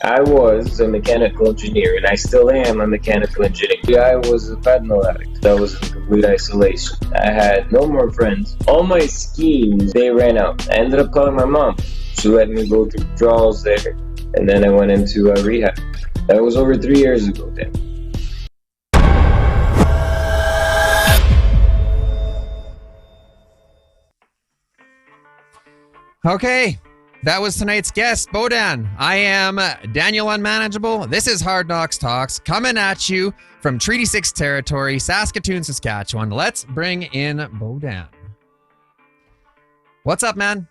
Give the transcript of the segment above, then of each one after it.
I was a mechanical engineer, and I still am a mechanical engineer. I was a fentanyl addict. I was in complete isolation. I had no more friends. All my schemes, they ran out. I ended up calling my mom. She let me go through withdrawals there, and then I went into rehab. That was over 3 years ago then. Okay, that was tonight's guest, Bohdan. I am Daniel Unmanageable. This is Hard Knocks Talks, coming at you from Treaty 6 territory, Saskatoon, Saskatchewan. Let's bring in Bohdan. What's up, man?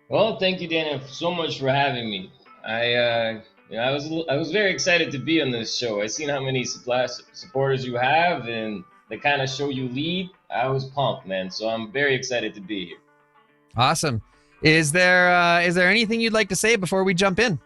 Well, thank you, Daniel, so much for having me. I was very excited to be on this show. I seen how many supporters you have and the kind of show you lead. I was pumped, man. So I'm very excited to be here. Awesome. Is there anything you'd like to say before we jump in?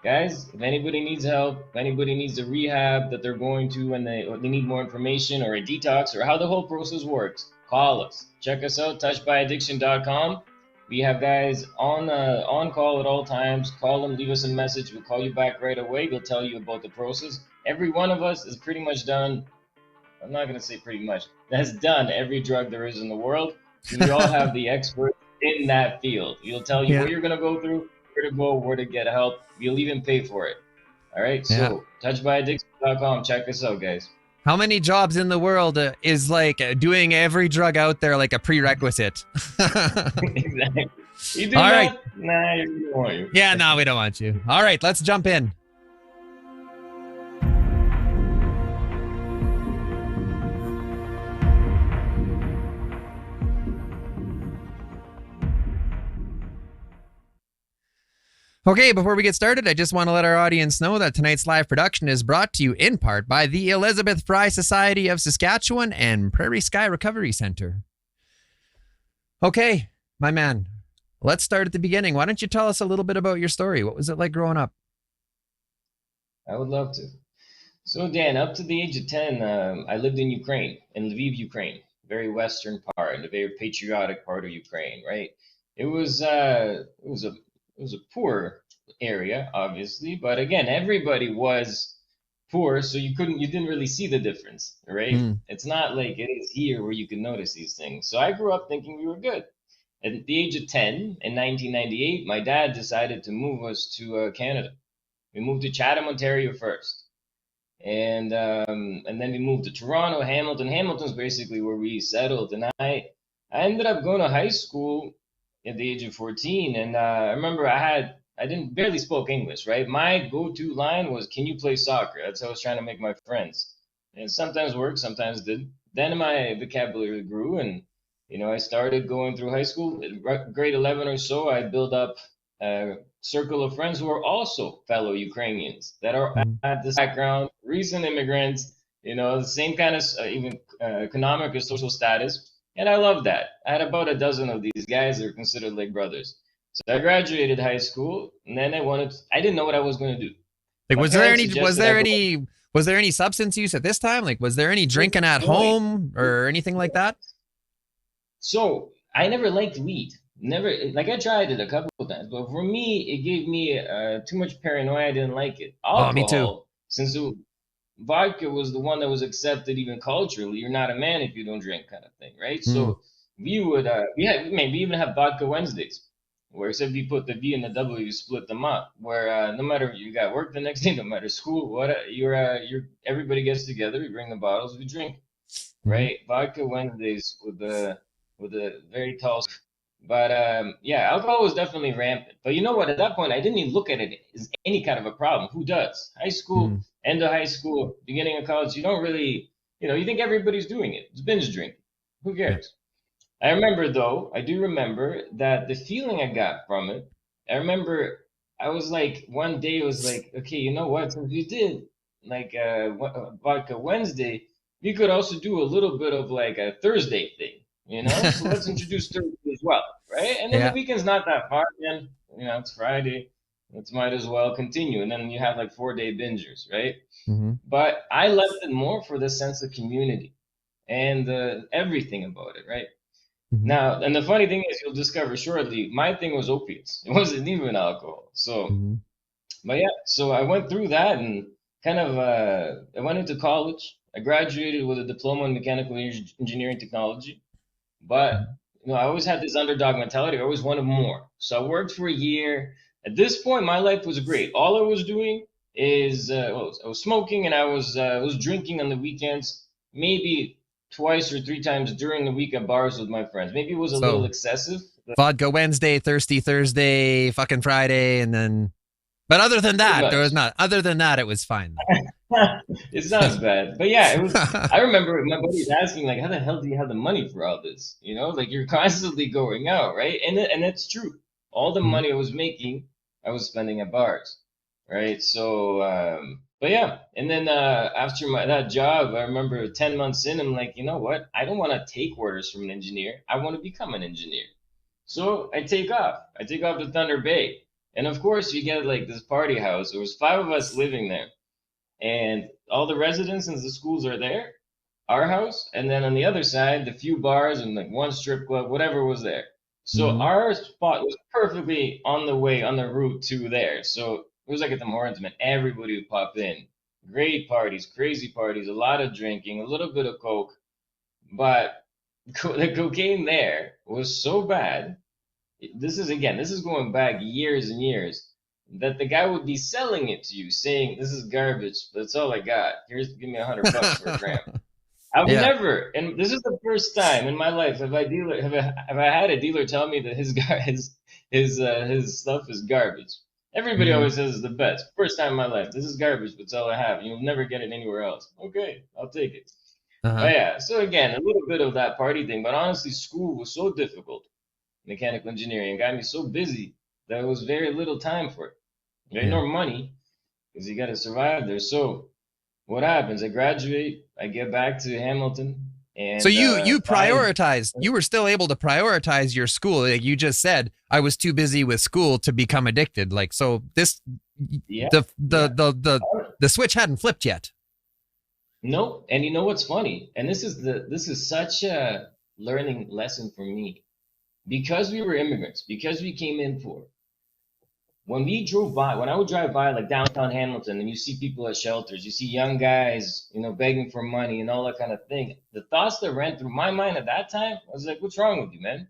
Guys, if anybody needs help, if anybody needs a rehab that they're going to and they need more information or a detox or how the whole process works, call us. Check us out, touchedbyaddiction.com. We have guys on call at all times. Call them, leave us a message. We'll call you back right away. We'll tell you about the process. Every one of us is pretty much done. I'm not going to say pretty much. Has done every drug there is in the world. We all have the experts in that field. We'll tell you what you're going to go through, where to go, where to get help. We'll even pay for it. All right? So, touchedbyaddiction.com. Check us out, guys. How many jobs in the world is like doing every drug out there like a prerequisite? Exactly. You do all that? Right. Nah, we don't want you. Yeah, no, we don't want you. All right, let's jump in. Okay, before we get started, I just want to let our audience know that tonight's live production is brought to you in part by the Elizabeth Fry Society of Saskatchewan and Prairie Sky Recovery Center. Okay, my man, let's start at the beginning. Why don't you tell us a little bit about your story? What was it like growing up? I would love to. So, Dan, up to the age of 10, I lived in Ukraine, in Lviv, Ukraine, very western part, and a very patriotic part of Ukraine, right? It was a poor area, obviously, but again, everybody was poor, so you didn't really see the difference, right? It's not like it is here where you can notice these things. So I grew up thinking we were good. At the age of 10, in 1998, my dad decided to move us to Canada. We moved to Chatham, Ontario first, and then we moved to Toronto, Hamilton. Hamilton's basically where we settled, and I ended up going to high school at the age of 14, and I remember I didn't barely spoke English, right? My go-to line was, "Can you play soccer?" That's how I was trying to make my friends, and sometimes worked, sometimes didn't. Then my vocabulary grew, and I started going through high school. Grade 11 or so, I built up a circle of friends who are also fellow Ukrainians that are at this background, recent immigrants, the same kind of even economic or social status. And I love that. I had about a dozen of these guys that are considered like brothers. So I graduated high school, and then I didn't know what I was going to do. Like, was there any substance use at this time? Like, was there any drinking at home or anything like that? So I never liked weed. Never, like I tried it a couple of times, but for me, it gave me too much paranoia. I didn't like it. Alcohol, me too. Since vodka was the one that was accepted even culturally. You're not a man if you don't drink, kind of thing, right? So we would we even have vodka Wednesdays, where except you put the V and the W, you split them up. Where no matter you got work the next day, no matter school, everybody gets together, we bring the bottles, we drink, right? Vodka Wednesdays with a very tall. But alcohol was definitely rampant. But you know what? At that point, I didn't even look at it as any kind of a problem. Who does? High school, end of high school, beginning of college, you don't really, you think everybody's doing it. It's binge drinking. Who cares? I do remember that the feeling I got from it, I remember I was like, one day it was like, okay, you know what? Since we did like Vodka Wednesday, we could also do a little bit of like a Thursday thing. So let's introduce Thursday as well, right? And then the weekend's not that far, man. It's Friday. Let's might as well continue. And then you have like 4-day bingers, right? But I left it more for the sense of community and everything about it, right? Mm-hmm. Now, and the funny thing is, you'll discover shortly, my thing was opiates. It wasn't even alcohol. So, Mm-hmm. but yeah, so I went through that and kind of I went into college. I graduated with a diploma in mechanical engineering technology. But I always had this underdog mentality. I always wanted more. So I worked for a year. At this point, my life was great. All I was doing is I was smoking and I was drinking on the weekends, maybe twice or three times during the week at bars with my friends. Maybe it was a little So excessive. vodka Wednesday, thirsty Thursday, fucking Friday, and then. But other than Pretty that, there much. was not. Other than that, it was fine. It sounds bad, but yeah, it was. I remember my buddies asking like, "How the hell do you have the money for all this?" Like you're constantly going out, right? And it's true. All the Mhm. money I was making, I was spending at bars, right? So, but yeah, and then after that job, I remember 10 months in, I'm like, you know what? I don't want to take orders from an engineer. I want to become an engineer. So I take off. I take off to Thunder Bay, and of course, you get like this party house. There was five of us living there and all the residents and the schools are there, our house, and then on the other side, the few bars and like one strip club, whatever was there. So Mhm. our spot was perfectly on the way, on the route to there. So it was like at the Morons, man, everybody would pop in. Great parties, crazy parties, a lot of drinking, a little bit of coke, but the cocaine there was so bad. This is going back years and years, that the guy would be selling it to you, saying, "This is garbage, but it's all I got. Here's give me $100 for a gram." I've Yeah. never, and this is the first time in my life have I had a dealer tell me that his stuff is garbage. Everybody Mhm. always says it's the best. First time in my life, this is garbage, but it's all I have. You'll never get it anywhere else. Okay, I'll take it. Uh-huh. But yeah, so again, a little bit of that party thing, but honestly, school was so difficult, mechanical engineering, got me so busy that there was very little time for it. Right? Yeah. Nor money, because you got to survive there. So what happens? I graduate, I get back to Hamilton, So and you find prioritized. You were still able to prioritize your school. Like you just said, I was too busy with school to become addicted. Like so, this yeah, the yeah. the the the switch hadn't flipped yet. No, and you know what's funny? And this is such a learning lesson for me because we were immigrants, because we came in poor. When I would drive by like downtown Hamilton and you see people at shelters, you see young guys, begging for money and all that kind of thing. The thoughts that ran through my mind at that time was like, what's wrong with you, man?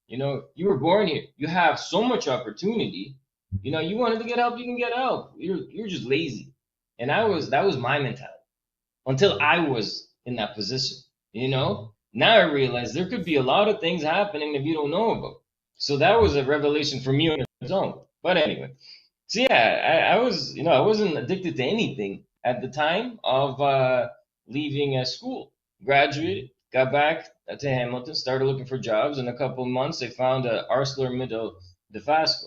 You were born here. You have so much opportunity. You wanted to get help, you can get help. You're just lazy. And that was my mentality until I was in that position. Now I realize there could be a lot of things happening that you don't know about. So that was a revelation for me on its own. But anyway, so yeah, I was, I wasn't addicted to anything at the time of leaving school. Graduated, got back to Hamilton, started looking for jobs. In a couple of months, I found ArcelorMittal Dofasco.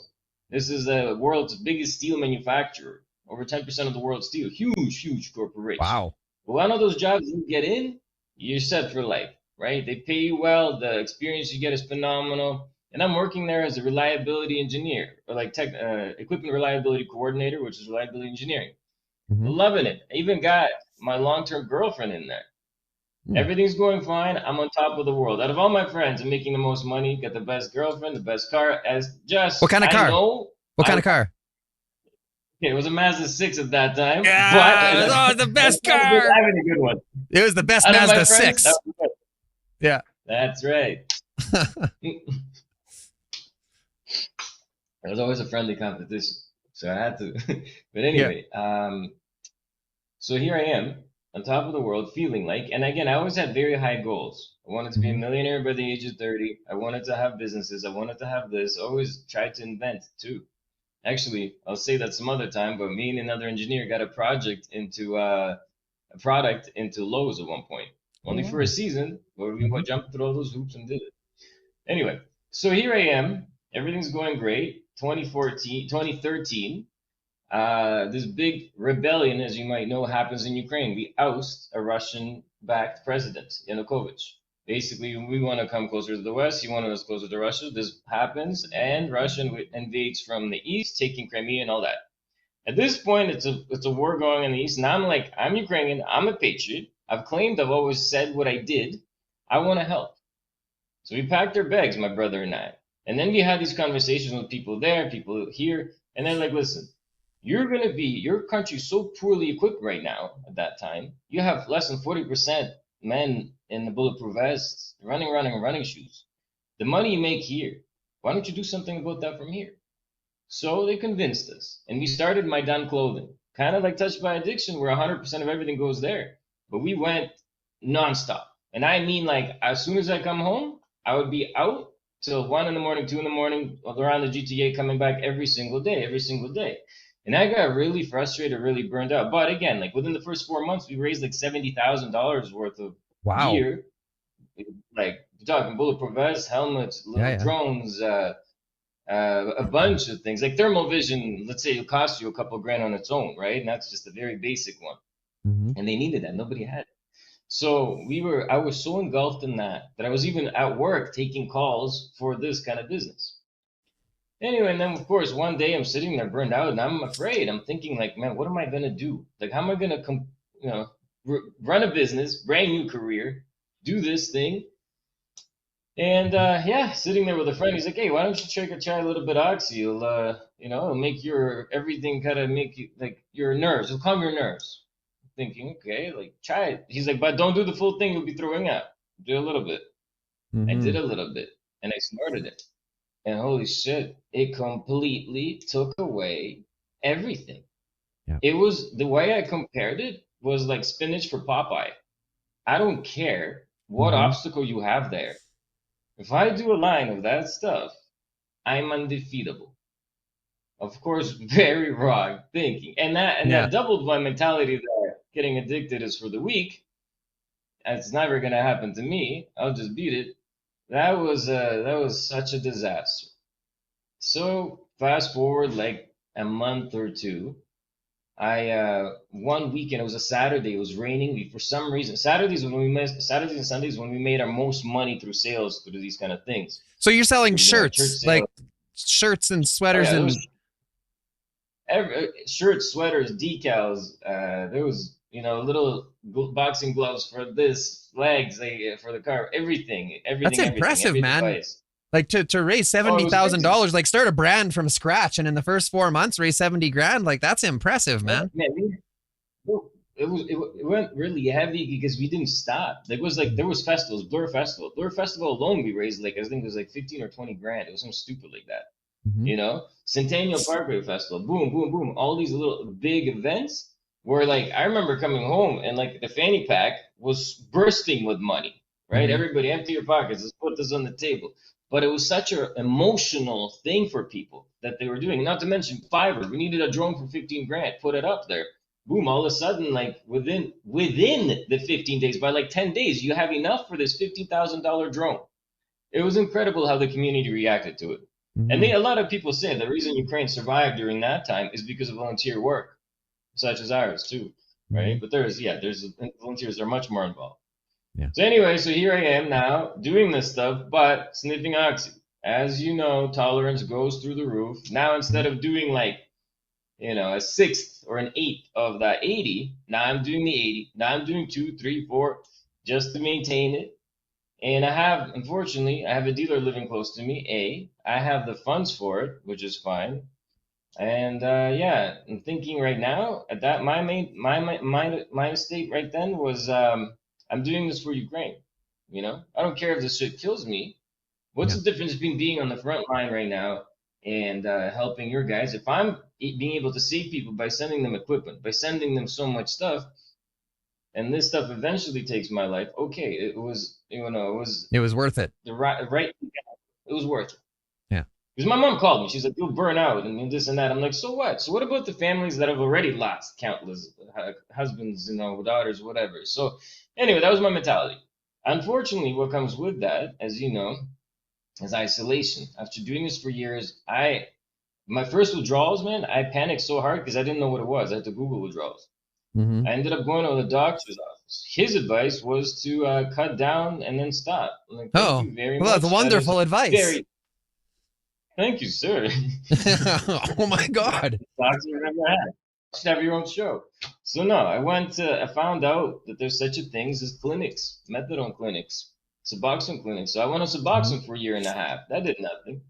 This is the world's biggest steel manufacturer, over 10% of the world's steel. Huge, huge corporation. Wow. But one of those jobs you get in, you're set for life, right? They pay you well. The experience you get is phenomenal. And I'm working there as a reliability engineer, or like equipment reliability coordinator, which is reliability engineering. Mm-hmm. Loving it. I even got my long-term girlfriend in there. Everything's going fine. I'm on top of the world. Out of all my friends, I'm making the most money. Got the best girlfriend, the best car. As What just kind of I car? know, What kind of car? it was a Mazda 6 at that time, but Yeah, oh, the best car. having a good one. It was the best Out of my Mazda friends, that 6. was good. Yeah. That's right. It was always a friendly competition, so I had to. But Yeah. anyway, so here I am on top of the world, feeling like, and again, I always had very high goals. I wanted to be a Mhm. millionaire by the age of 30. I wanted to have businesses. I wanted to have this. I always tried to invent too. Actually, I'll say that some other time, but me and another engineer got a product into Lowe's at one point, Oh, only for a wow. season, where we Mhm. jumped through all those hoops and did it. Anyway, so here I am. Everything's going great. 2014, 2013. This big rebellion, as you might know, happens in Ukraine. We oust a Russian-backed president, Yanukovych. Basically, we want to come closer to the West. He wanted us closer to Russia. This happens, and Russia invades from the east, taking Crimea and all that. At this point, it's a war going in the east, and I'm like, I'm Ukrainian. I'm a patriot. I've claimed I've always said what I did. I want to help. So we packed our bags, my brother and I. And then we had these conversations with people there, people here, and they're like, listen, your country's so poorly equipped right now at that time. You have less than 40% men in the bulletproof vests, running shoes. The money you make here, why don't you do something about that from here? So they convinced us, and we started Maidan Clothing, kind of like Touched by Addiction, where 100% of everything goes there. But we went nonstop. And I mean, like, as soon as I come home, I would be out till 1 in the morning, 2 in the morning, around the GTA, coming back every single day. And I got really frustrated, really burned out. But again, like within the first 4 months, we raised like $70,000 worth of gear. Like, we're talking bulletproof vests, helmets, little drones, a bunch of things. Like thermal vision, let's say it'll cost you a couple grand on its own, right? And that's just a very basic one. Mm-hmm. And they needed that. Nobody had it. So I was so engulfed in that I was even at work taking calls for this kind of business. Anyway, and then of course one day I'm sitting there burned out, and I'm afraid. I'm thinking like, man, what am I gonna do? Like, how am I gonna run a business, brand new career, do this thing? And sitting there with a friend, he's like, hey, why don't you try a little bit of Oxy? It'll make your everything kind of make you like your nerves. It'll calm your nerves. Thinking, okay, like try it. He's like, but don't do the full thing, you'll be throwing up. Do a little bit. Mm-hmm. I did a little bit, and I snorted it, and holy shit, it completely took away everything. Yeah. It was, the way I compared it was like spinach for Popeye. I don't care what obstacle you have there. If I do a line of that stuff, I'm undefeatable. Of course, very wrong thinking, and that doubled my mentality that getting addicted is for the weak. It's never gonna happen to me. I'll just beat it. That was such a disaster. So fast forward like a month or two. One weekend, it was a Saturday. It was raining. For some reason, Saturdays and Sundays when we made our most money through sales through these kind of things. So you're selling shirts, like shirts and sweaters shirts, sweaters, decals. There was, little boxing gloves for this, flags for the car, everything. That's impressive, every man. Device. Like to raise $70,000, like start a brand from scratch, and in the first 4 months raise 70 grand. Like that's impressive, man. It went really heavy because we didn't stop. There was festivals, Blur Festival alone. We raised I think it was 15 or 20 grand. It was something stupid like that. Mm-hmm. Centennial Parkway Festival, boom, boom, boom. All these little big events where I remember coming home and the fanny pack was bursting with money, right? Mm-hmm. Everybody empty your pockets. Let's put this on the table. But it was such an emotional thing for people that they were doing. Not to mention Fiverr. We needed a drone for 15 grand. Put it up there. Boom. All of a sudden, within the 15 days, by 10 days, you have enough for this $15,000 drone. It was incredible how the community reacted to it. Mm-hmm. And a lot of people say the reason Ukraine survived during that time is because of volunteer work, such as ours too, right? Mm-hmm. But there's volunteers are much more involved. Yeah. So anyway, so here I am now doing this stuff, but sniffing Oxy. As you know, tolerance goes through the roof. Now instead of doing a sixth or an eighth of that 80, now I'm doing the 80. Now I'm doing 2, 3, 4, just to maintain it. And unfortunately, I have a dealer living close to me. I have the funds for it, which is fine. And I'm thinking right now that my mistake right then was I'm doing this for Ukraine. I don't care if this shit kills me. What's the difference between being on the front line right now and helping your guys? If I'm being able to save people by sending them equipment, by sending them so much stuff, and this stuff eventually takes my life, okay, it was worth it. It was worth it. Yeah. Because my mom called me. She's like, you'll burn out and this and that. I'm like, so what? So what about the families that have already lost countless husbands, daughters, whatever? So anyway, that was my mentality. Unfortunately, what comes with that, as you know, is isolation. After doing this for years, my first withdrawals, man, I panicked so hard because I didn't know what it was. I had to Google withdrawals. Mm-hmm. I ended up going to the doctor's office. His advice was to cut down and then stop. Thank you very much. That's wonderful advice. Thank you, sir. Oh my God. Doctor I've ever had. You should have your own show. So no, I found out that there's such a thing as clinics, methadone clinics. Suboxone clinic. So I went on Suboxone for a year and a half. That did nothing.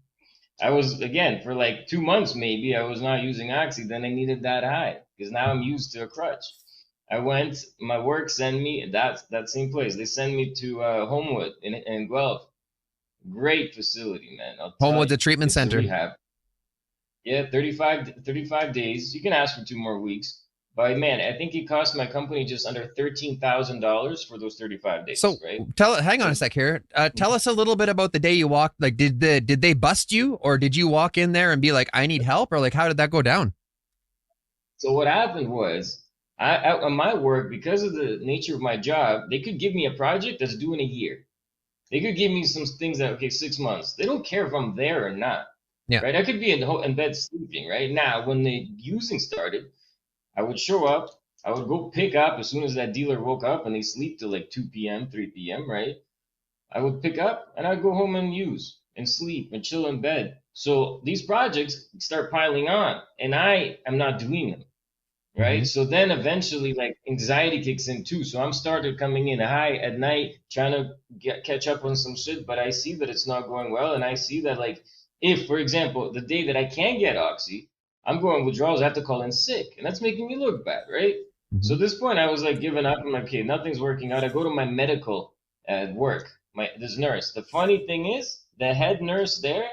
I was, again, for like 2 months maybe, I was not using Oxy. Then I needed that high because now I'm used to a crutch. I went, my work sent me, that same place. They send me to Homewood in Guelph. Great facility, man. I'll tell Homewood's you. a treatment It's center. a rehab. Yeah, 35 days. You can ask for 2 more weeks. But man, I think it cost my company just under $13,000 for those 35 days, So right? hang on a sec here. Tell us a little bit about the day you walked. Like, did they bust you, or did you walk in there and be like, I need help, or like, how did that go down? So what happened was, on my work, because of the nature of my job, they could give me a project that's due in a year. They could give me some things that, okay, 6 months. They don't care if I'm there or not, Yeah. right? I could be in bed sleeping, right? Now, when the using started, I would show up. I would go pick up as soon as that dealer woke up, and they sleep till like 2 p.m., 3 p.m., right? I would pick up, and I'd go home and use and sleep and chill in bed. So these projects start piling on, and I am not doing them, right? So then eventually, like, anxiety kicks in too. So I'm started coming in high at night, trying to catch up on some shit, but I see that it's not going well, and I see that, like, if, for example, the day that I can get Oxy, I'm going withdrawals, I have to call in sick, and that's making me look bad, right? So at this point, I was like giving up. I'm like, okay, nothing's working out. I go to my medical at work, this nurse. The funny thing is, the head nurse there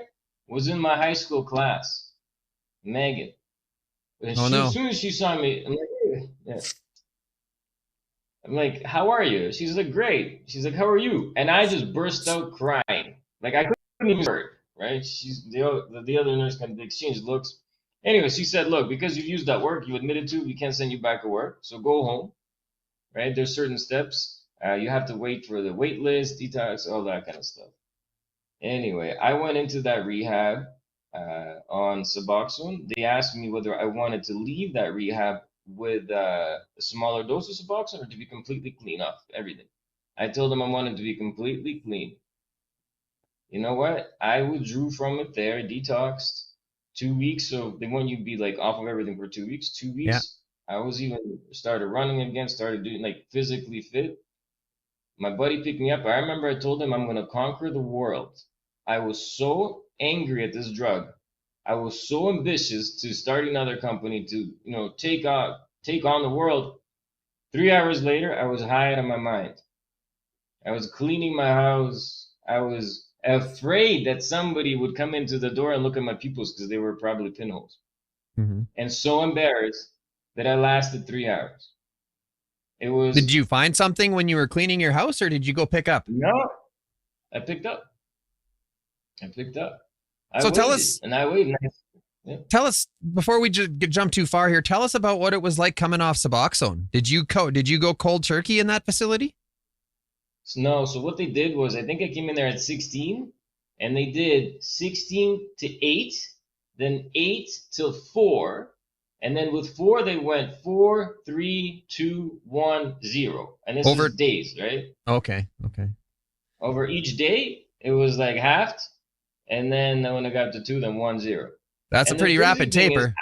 was in my high school class, Megan. And as soon as she saw me, I'm like, hey. Yeah. I'm like, how are you? She's like, great. She's like, how are you? And I just burst out crying. Like, I couldn't even word, right? She's the other nurse kind of exchanged looks. Anyway, she said, look, because you've used that work, you admitted to, we can't send you back to work. So go home, right? There's certain steps. You have to wait for the wait list, detox, all that kind of stuff. Anyway, I went into that rehab on Suboxone. They asked me whether I wanted to leave that rehab with a smaller dose of Suboxone or to be completely clean off everything. I told them I wanted to be completely clean. You know what? I withdrew from it there, detoxed 2 weeks. So they want you to be like off of everything for 2 weeks. 2 weeks. Yeah. I was even started running again, started doing like physically fit. My buddy picked me up. I remember I told him I'm going to conquer the world. I was so angry at this drug. I was so ambitious to start another company to, you know, take on the world. 3 hours later, I was high out of my mind. I was cleaning my house. I was afraid that somebody would come into the door and look at my pupils because they were probably pinholes. And so embarrassed that I lasted 3 hours. It was. Did you find something when you were cleaning your house, or did you go pick up? No, I picked up. So tell us. And I waited. Yeah. Tell us, before we jump too far here, tell us about what it was like coming off Suboxone. Did you go cold turkey in that facility? No. So what they did was, I think I came in there at 16, and they did 16 to 8, then 8 till 4. And then with 4, they went 4, 3, 2, 1, 0. And this is days, right? Okay. Over each day, it was like halved. And then when I got to 2, then 1, 0. That's a pretty rapid taper.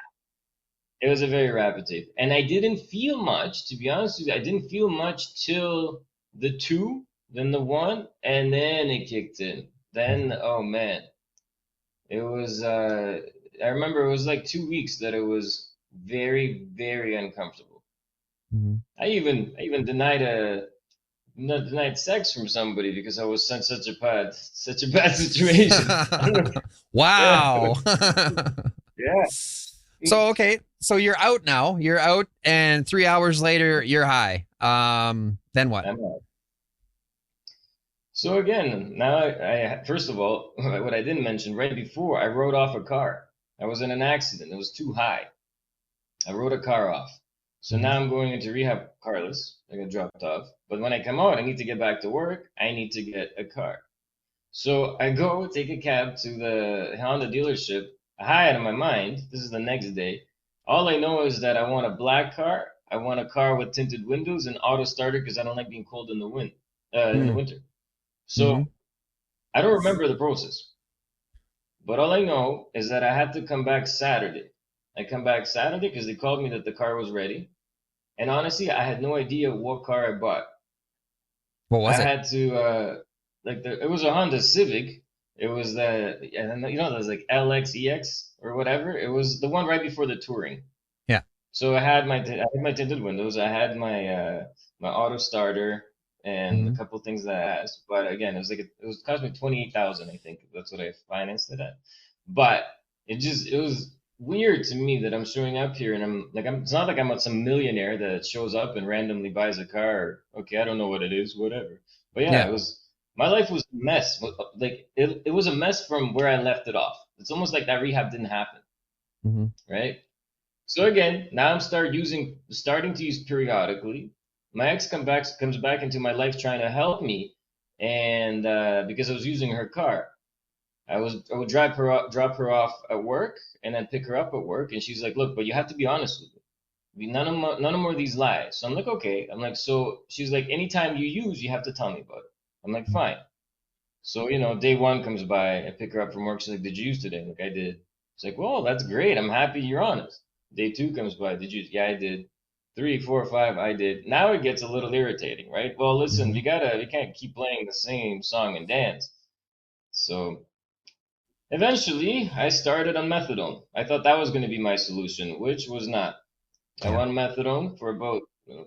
It was a very rapid taper. And I didn't feel much, to be honest with you. I didn't feel much till the 2, then the 1, and then it kicked in. Then, oh man. It was, I remember it was like 2 weeks that it was very, very uncomfortable. I even denied sex from somebody because I was in such a bad situation. Wow. Yeah. So okay, so you're out now. You're out, and 3 hours later, you're high. Then what? So again, now I first of all, what I didn't mention right before, I rode off a car. I was in an accident. It was too high. I rode a car off. So now I'm going into rehab carless. I got dropped off. But when I come out, I need to get back to work. I need to get a car. So I go take a cab to the Honda dealership, high out of my mind. This is the next day. All I know is that I want a black car. I want a car with tinted windows and auto starter because I don't like being cold in the winter. So I don't remember the process. But all I know is that I had to come back Saturday. I come back Saturday because they called me that the car was ready. And honestly, I had no idea what car I bought. What was it? I had to, it was a Honda Civic. It was there's like LXEX or whatever. It was the one right before the Touring. Yeah. So I had my tinted windows. I had my auto starter and a couple things that it has. But again, it was cost me 28,000. I think that's what I financed it at. But it was weird to me that I'm showing up here and it's not like I'm some millionaire that shows up and randomly buys a car. Okay, I don't know what it is, whatever. But yeah. It was. My life was a mess. Like it was a mess from where I left it off. It's almost like that rehab didn't happen, right? So again, now I'm starting to use periodically. My ex comes back into my life trying to help me, and because I was using her car, I would drop her off at work, and then pick her up at work, and she's like, "Look, but you have to be honest with me. None more of these lies." So I'm like, "Okay." I'm like, so she's like, "Anytime you use, you have to tell me about it." I'm like, "Fine." So day one comes by, I pick her up from work. She's like, "Did you use today?" I'm like, "I did." She's like, "Well, that's great. I'm happy you're honest." Day two comes by. "Did you?" "Yeah, I did." 3, 4, 5, I did. Now it gets a little irritating, right? Well, listen, we can't keep playing the same song and dance. So eventually, I started on methadone. I thought that was going to be my solution, which was not. I went on methadone for about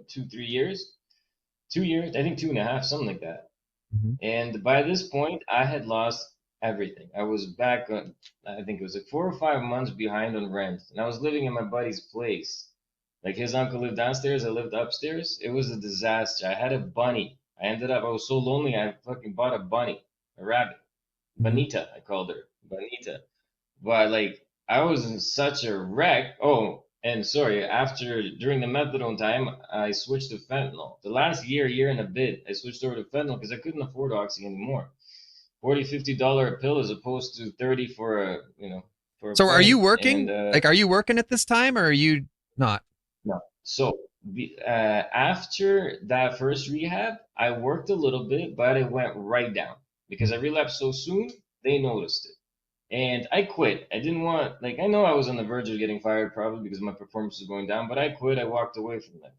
2, 3 years. 2 years, I think 2.5, something like that. And by this point, I had lost everything. I was back on, I think it was like 4 or 5 months behind on rent. And I was living in my buddy's place. Like his uncle lived downstairs, I lived upstairs. It was a disaster. I had a bunny. I was so lonely, I fucking bought a bunny, a rabbit. Bonita, I called her. Bonita. But like, I was in such a wreck. Oh, and sorry, during the methadone time, I switched to fentanyl. The last year and a bit, I switched over to fentanyl because I couldn't afford oxy anymore. $40, $50 a pill as opposed to 30 for a for a So are you pint. working? And Are you working at this time, or are you not? no. So after that first rehab, I worked a little bit, but it went right down because I relapsed so soon. They noticed it. And I quit. I didn't want, I know I was on the verge of getting fired probably because my performance was going down, but I quit. I walked away from that.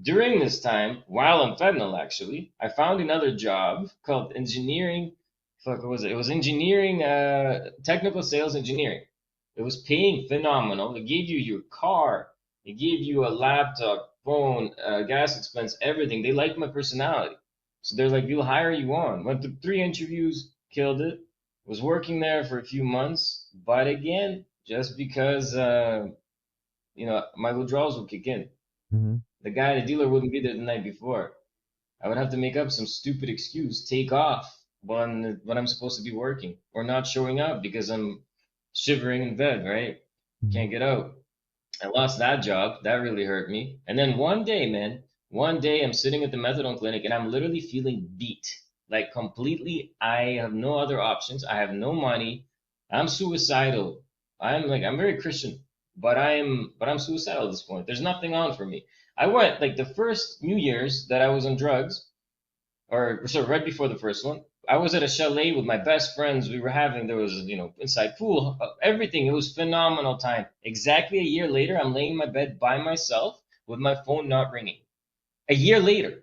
During this time, while on fentanyl, actually, I found another job called engineering. Fuck, what was it? It was engineering, technical sales engineering. It was paying phenomenal. It gave you your car, it gave you a laptop, phone, gas expense, everything. They liked my personality. So they're like, we'll hire you on. Went through 3 interviews, killed it. Was working there for a few months, but again, just because my withdrawals would kick in. The dealer wouldn't be there the night before. I would have to make up some stupid excuse, take off when I'm supposed to be working, or not showing up because I'm shivering in bed, right? Can't get out. I lost that job. That really hurt me. And then one day I'm sitting at the methadone clinic and I'm literally feeling beat. Like completely, I have no other options. I have no money. I'm suicidal. I'm very Christian, but I'm suicidal at this point. There's nothing on for me. I went like the first New Year's that I was on drugs, or so right before the first one, I was at a chalet with my best friends. There was inside pool, everything. It was phenomenal time. Exactly a year later, I'm laying in my bed by myself with my phone not ringing. A year later,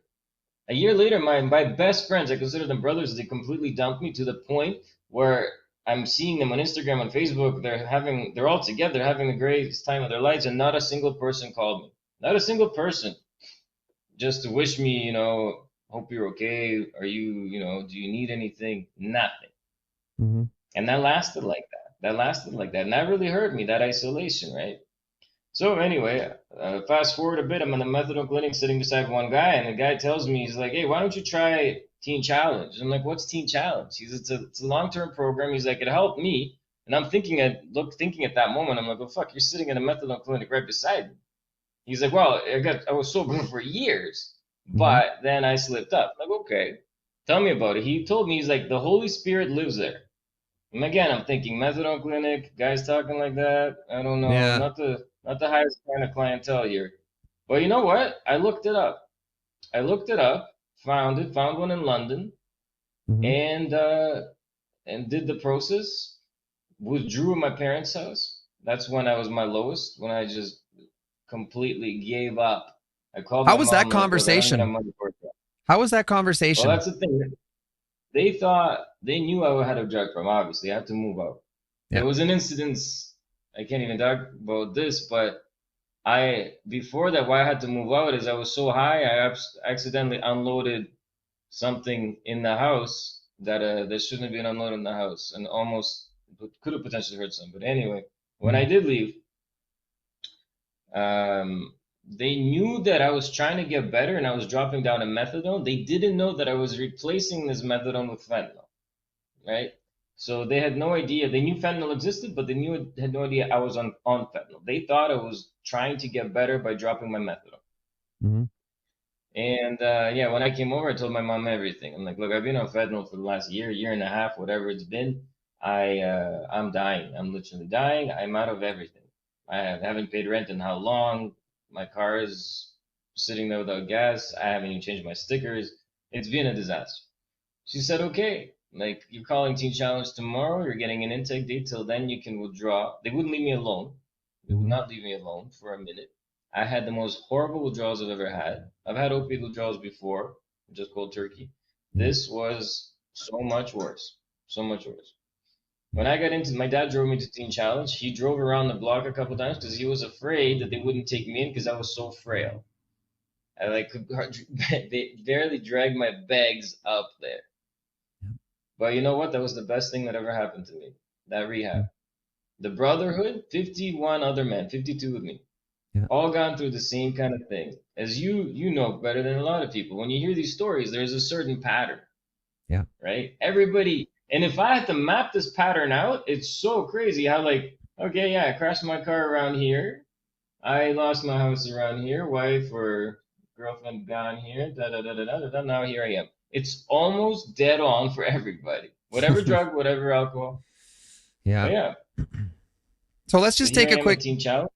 my best friends, I consider them brothers, they completely dumped me to the point where I'm seeing them on Instagram, on Facebook. They're all together, having the greatest time of their lives, and not a single person called me. Not a single person, just to wish me, hope you're okay. Are you, do you need anything? Nothing. And that lasted like that. And that really hurt me, that isolation, right? So anyway, fast forward a bit, I'm in the methadone clinic sitting beside one guy, and the guy tells me, he's like, "Hey, why don't you try Teen Challenge?" I'm like, "What's Teen Challenge?" It's a long-term program. He's like, "It helped me." And I'm thinking at that moment, I'm like, "Oh fuck, you're sitting in a methadone clinic right beside me." He's like, "Well, I was sober for years, but then I slipped up." I'm like, "Okay, tell me about it." He told me, he's like, "The Holy Spirit lives there." And again, I'm thinking methadone clinic, guys talking like that. I don't know, not the highest kind of clientele here. But you know what? I looked it up. Found one in London, and did the process. Withdrew at my parents' house. That's when I was my lowest, when I just completely gave up. I called my mom. How was that conversation? Well, How was that conversation? that's the thing. they thought, they knew I had a drug problem. Obviously, I had to move out. Yeah. There was an incident, I can't even talk about this, but before that, why I had to move out is I was so high, I accidentally unloaded something in the house that shouldn't have been unloaded in the house, and almost could have potentially hurt some. But anyway, when I did leave, they knew that I was trying to get better and I was dropping down to methadone. They didn't know that I was replacing this methadone with fentanyl, right? So they had no idea. They knew fentanyl existed, but they had no idea I was on fentanyl. They thought I was trying to get better by dropping my methadone. Mm-hmm. And yeah, when I came over, I told my mom everything. I'm like, look, I've been on fentanyl for the last year and a half, whatever it's been. I'm dying. I'm literally dying. I'm out of everything. I haven't paid rent in how long? My car is sitting there without gas. I haven't even changed my stickers. It's been a disaster. She said, okay, like you're calling Teen Challenge tomorrow. You're getting an intake date. Till then, you can withdraw. They wouldn't leave me alone. They would not leave me alone for a minute. I had the most horrible withdrawals I've ever had. I've had opiate withdrawals before, just cold turkey. This was so much worse. So much worse. When I got into, my dad drove me to Teen Challenge. He drove around the block a couple times because he was afraid that they wouldn't take me in because I was so frail. I could they barely dragged my bags up there. But you know what? That was the best thing that ever happened to me. That rehab. The brotherhood, 51 other men, 52 with me. Yeah. All gone through the same kind of thing. As you know better than a lot of people. When you hear these stories, there's a certain pattern. Yeah. Right? Everybody, and if I had to map this pattern out, it's so crazy how like, okay, yeah, I crashed my car around here. I lost my house around here. Wife or girlfriend gone here. Da da da da da da. Now here I am. It's almost dead on for everybody. Whatever drug, whatever alcohol. Yeah. But yeah. So let's just take a quick. Teen Challenge.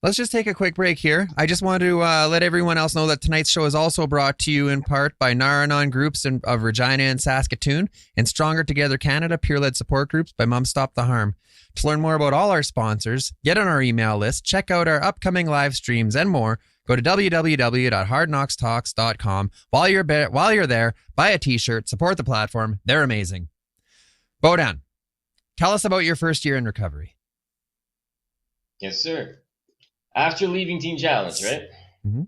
Let's just take a quick break here. I just want to let everyone else know that tonight's show is also brought to you in part by Naranon Groups of Regina and Saskatoon and Stronger Together Canada Peer-Led Support Groups by Mom Stop the Harm. To learn more about all our sponsors, get on our email list, check out our upcoming live streams and more, go to www.hardknockstalks.com. While you're there, buy a t-shirt, support the platform. They're amazing. Bohdan, tell us about your first year in recovery. Yes, sir. After leaving Teen Challenge, right? Mm-hmm.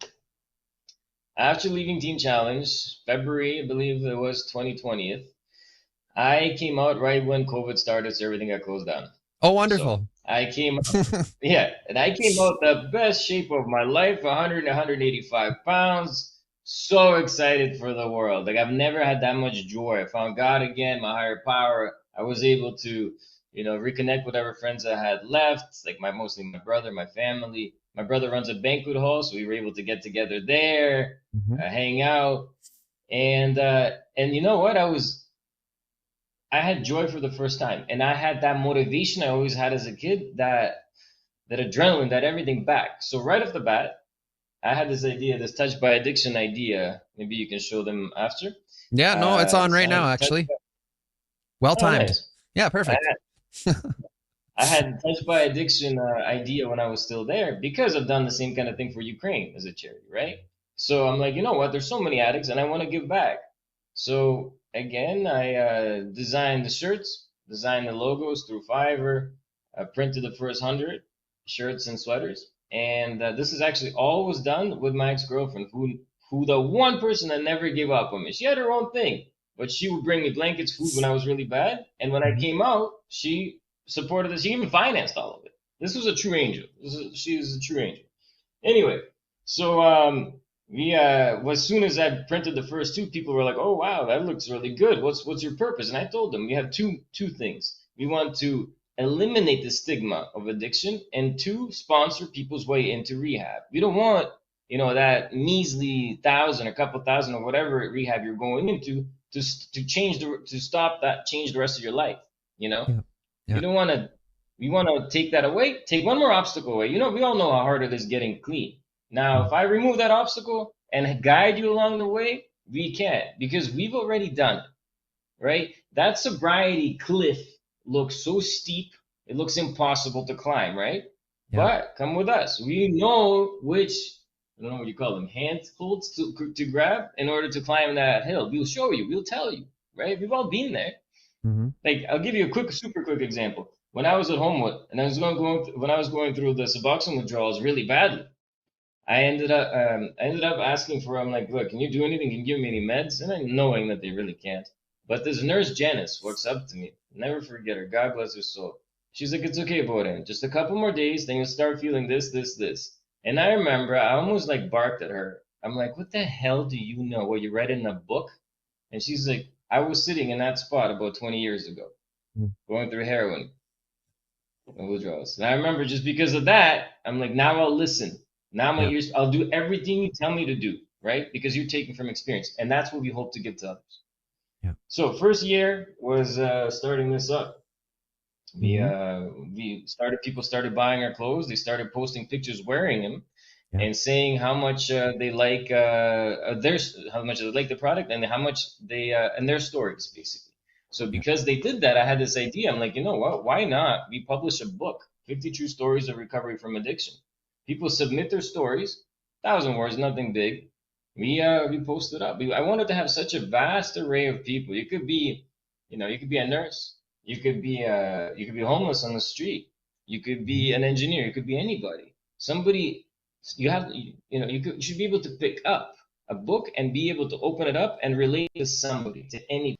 After leaving Teen Challenge, February, I believe it was 2020, I came out right when COVID started, so everything got closed down. Oh, wonderful. So I came out, yeah, and I came out the best shape of my life, 100 185 pounds, so excited for the world. Like, I've never had that much joy. I found God again, my higher power. I was able to reconnect with whatever friends I had left, like mostly my brother, my family. My brother runs a banquet hall, so we were able to get together there, hang out, and you know what? I had joy for the first time, and I had that motivation I always had as a kid, that adrenaline, that everything back. So right off the bat, I had this idea, this touch by addiction idea. Maybe you can show them after. Yeah, no, it's on right now, actually. Well timed. Nice. Yeah, perfect. I had touch by addiction idea when I was still there because I've done the same kind of thing for Ukraine as a charity, right? So I'm like, you know what? There's so many addicts, and I want to give back. So again, I designed the shirts, designed the logos through Fiverr, printed the first 100 shirts and sweaters, and this is actually all was done with my ex-girlfriend, who the one person that never gave up on me. She had her own thing, but she would bring me blankets, food when I was really bad, and when I came out, she supported this. She even financed all of it. This was a true angel. She was a true angel. Anyway, so as soon as I printed the first two, people were like, "Oh wow, that looks really good. What's your purpose?" And I told them we have two things. We want to eliminate the stigma of addiction, and two, sponsor people's way into rehab. We don't want that measly $1,000 or couple thousand or whatever rehab you're going into to change change the rest of your life. Yeah. We don't want to. We want to take that away. Take one more obstacle away. We all know how hard it is getting clean. Now, if I remove that obstacle and guide you along the way, we can, because we've already done it, right? That sobriety cliff looks so steep, it looks impossible to climb, right? Yeah. But come with us. We know which, I don't know what you call them, handholds to grab in order to climb that hill. We'll show you. We'll tell you. right? We've all been there. Mm-hmm. Like, I'll give you a super quick example. When I was at Homewood and when I was going through the Suboxone withdrawals really badly, I ended up asking for, I'm like, look, can you do anything? Can you give me any meds? And then knowing that they really can't. But this nurse, Janice, walks up to me. Never forget her. God bless her soul. She's like, it's okay, Bohdan. Just a couple more days, then you'll start feeling this, this, this. And I remember I almost like barked at her. I'm like, what the hell do you know? What you read in a book? And she's like, I was sitting in that spot about 20 years ago, going through heroin and withdrawals. And I remember just because of that, I'm like, now I'll listen. Now my ears, I'll do everything you tell me to do, right? Because you're taking from experience. And that's what we hope to give to others. Yeah. So first year was starting this up. People started buying our clothes. They started posting pictures wearing them and saying how much they like how much they like the product and how much they and their stories basically. So because they did that, I had this idea. I'm like, you know what? Why not? We publish a book, 50 True Stories of Recovery from Addiction. People submit their stories, 1,000 words, nothing big. We posted up. I wanted to have such a vast array of people. You could be a nurse. You could be homeless on the street. You could be an engineer. You could be anybody. Somebody you should be able to pick up a book and be able to open it up and relate to somebody, to anybody.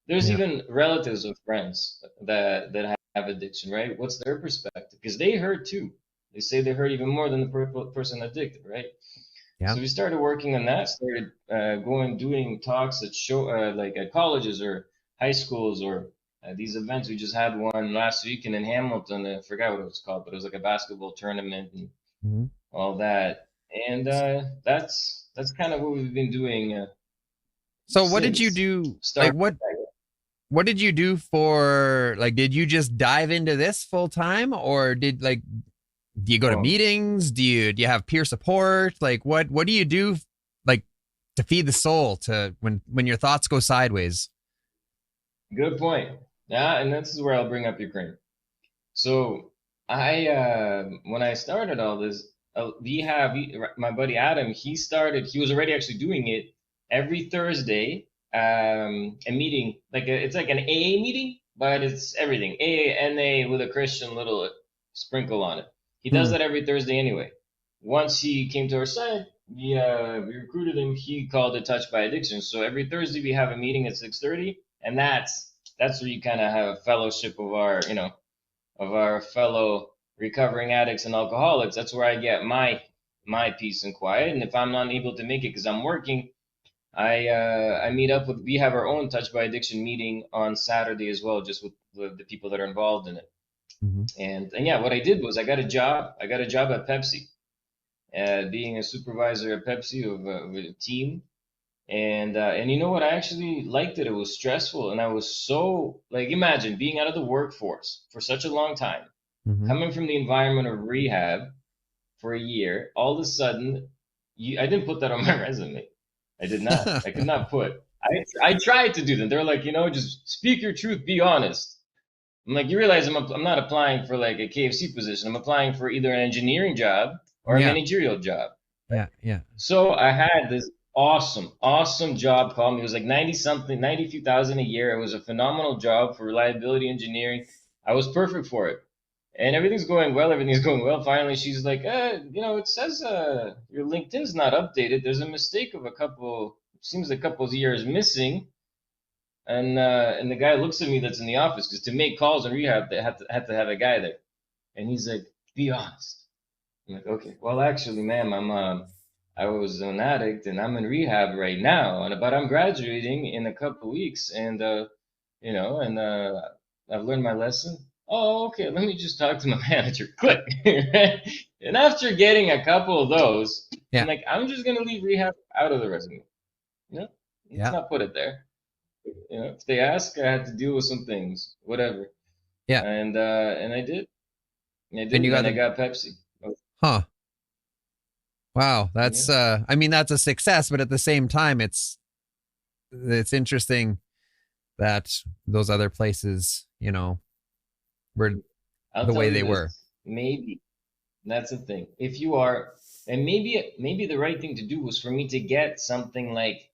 There's even relatives of friends that have addiction, right? What's their perspective? Because they hurt too. They say they hurt even more than the person addicted, right? Yeah. So we started working on that. Started doing talks at like at colleges or high schools or these events. We just had one last weekend in Hamilton. I forgot what it was called, but it was like a basketball tournament and all that. And that's kind of what we've been doing. So what did you do? Like what did you do for, like, did you just dive into this full time, or do you go to meetings? Do you have peer support? Like what do you do like to feed the soul to when your thoughts go sideways? Good point. Yeah, and this is where I'll bring up Ukraine. So when I started all this, my buddy Adam, he was already actually doing it every Thursday, a meeting, it's like an AA meeting, but it's everything. AA, NA with a Christian little sprinkle on it. He does that every Thursday anyway. Once he came to our side, we recruited him. He called it Touched by Addiction. So every Thursday we have a meeting at 6:30, and that's where you kind of have a fellowship of our fellow recovering addicts and alcoholics. That's where I get my peace and quiet. And if I'm not able to make it because I'm working, I meet up with. We have our own Touched by Addiction meeting on Saturday as well, just with the people that are involved in it. And yeah, what I did was I got a job at Pepsi, being a supervisor at Pepsi of a team. And you know what? I actually liked it. It was stressful, and I was so imagine being out of the workforce for such a long time, coming from the environment of rehab for a year. All of a sudden, I didn't put that on my resume. I did not. I could not put. I tried to do that. They're like, just speak your truth, be honest. I'm like, you realize I'm not applying for like a KFC position. I'm applying for either an engineering job or a managerial job. Yeah. So I had this awesome job call me. It was like 92 thousand a year. It was a phenomenal job for reliability engineering. I was perfect for it. And everything's going well. Finally, she's like, it says your LinkedIn's not updated. There's a mistake of a couple of years missing. And the guy looks at me that's in the office, because to make calls in rehab, they had to have a guy there. And he's like, be honest. I'm like, okay, well, actually, ma'am, I was an addict and I'm in rehab right now, but I'm graduating in a couple weeks, and I've learned my lesson. Oh, okay, let me just talk to my manager. Click. And after getting a couple of those, I'm like, I'm just gonna leave rehab out of the resume. Let's not put it there. If they ask, I had to deal with some things, whatever. Yeah. And I did. And I got Pepsi. Huh. Wow, that's that's a success, but at the same time, it's interesting that those other places, were the way they were. Maybe that's the thing. If you are, and maybe the right thing to do was for me to get something like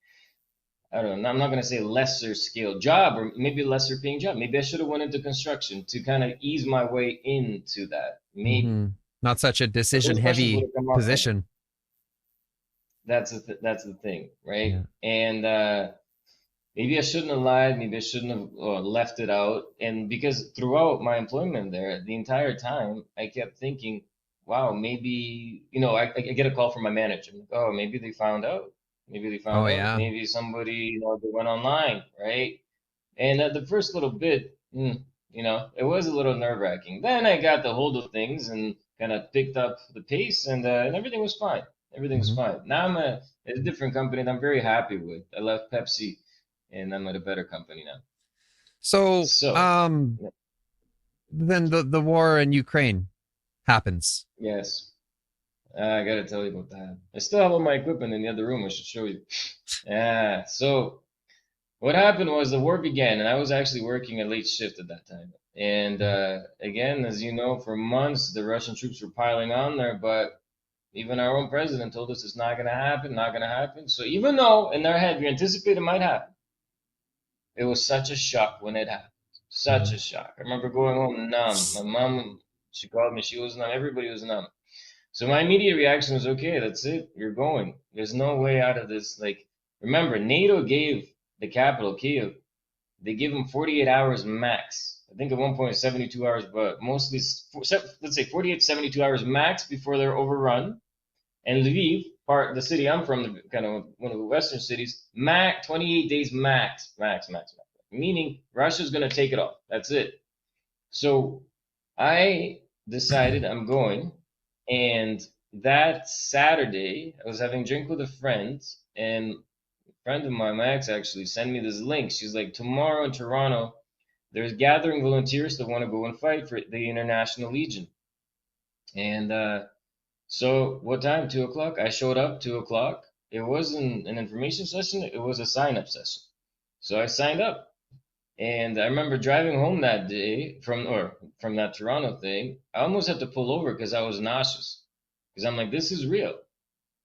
I don't know, I'm not going to say lesser scale job or maybe a lesser paying job. Maybe I should have went into construction to kind of ease my way into that. Maybe. Not such a But decision those questions would heavy have come up. position. That's the thing, right? Yeah. And maybe I shouldn't have lied. Maybe I shouldn't have left it out. And because throughout my employment there, the entire time, I kept thinking, wow, maybe, I get a call from my manager. I'm like, oh, maybe they found out. Maybe they Oh found out. yeah. Maybe somebody, they went online, right? And at the first little bit, it was a little nerve-wracking. Then I got the hold of things and kind of picked up the pace, and everything was fine. Everything was fine. Now I'm at a different company that I'm very happy with. I left Pepsi, and I'm at a better company now. So, Yeah. then the war in Ukraine happens. Yes. I gotta tell you about that. I still have all my equipment in the other room. I should show you. Yeah. So what happened was the war began, and I was actually working a late shift at that time. And again, as you know, for months the Russian troops were piling on there, but even our own president told us it's not going to happen, not going to happen. So even though in their head we anticipated it might happen, it was such a shock when it happened. Such a shock. I remember going home numb. My mom, she called me. She was numb. Everybody was numb. So my immediate reaction was, okay, that's it. You're going. There's no way out of this. Like, remember, NATO gave the capital, Kiev, they gave them 48 hours max. I think at one point 72 hours, but mostly, let's say 48 to 72 hours max before they're overrun. And Lviv, the city I'm from, kind of one of the western cities, 28 days max. Meaning Russia's going to take it off. That's it. So I decided I'm going. And that Saturday, I was having a drink with a friend, and a friend of mine, my ex, actually sent me this link. She's like, tomorrow in Toronto, there's gathering volunteers that want to go and fight for the International Legion. And so what time? 2 o'clock? I showed up 2 o'clock. It wasn't an information session, it was a sign-up session. So I signed up. And I remember driving home that day from that Toronto thing. I almost had to pull over because I was nauseous. Because I'm like, this is real.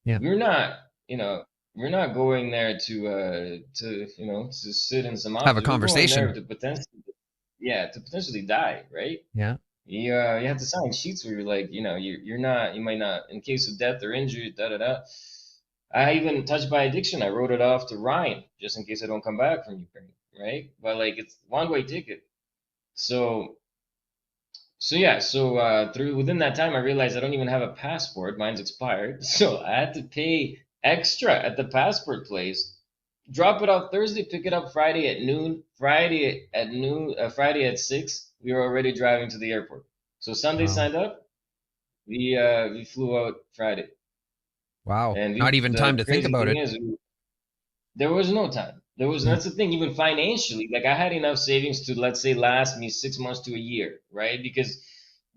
Yeah. We're not going there to sit in some office. Have a conversation. We're going there to potentially die, right? Yeah. You have to sign sheets where you're like, you might not, in case of death or injury, I even touched by addiction. I wrote it off to Ryan just in case I don't come back from Ukraine, right? But like it's one-way ticket. So through within that time, I realized I don't even have a passport. Mine's expired, so I had to pay extra at the passport place. Drop it off Thursday, pick it up Friday at noon. Friday at 6. We were already driving to the airport. So Sunday signed up. We flew out Friday. Wow. And not even time to think about it. There was no time. That's the thing, even financially, like I had enough savings to, let's say, last me 6 months to a year, right? Because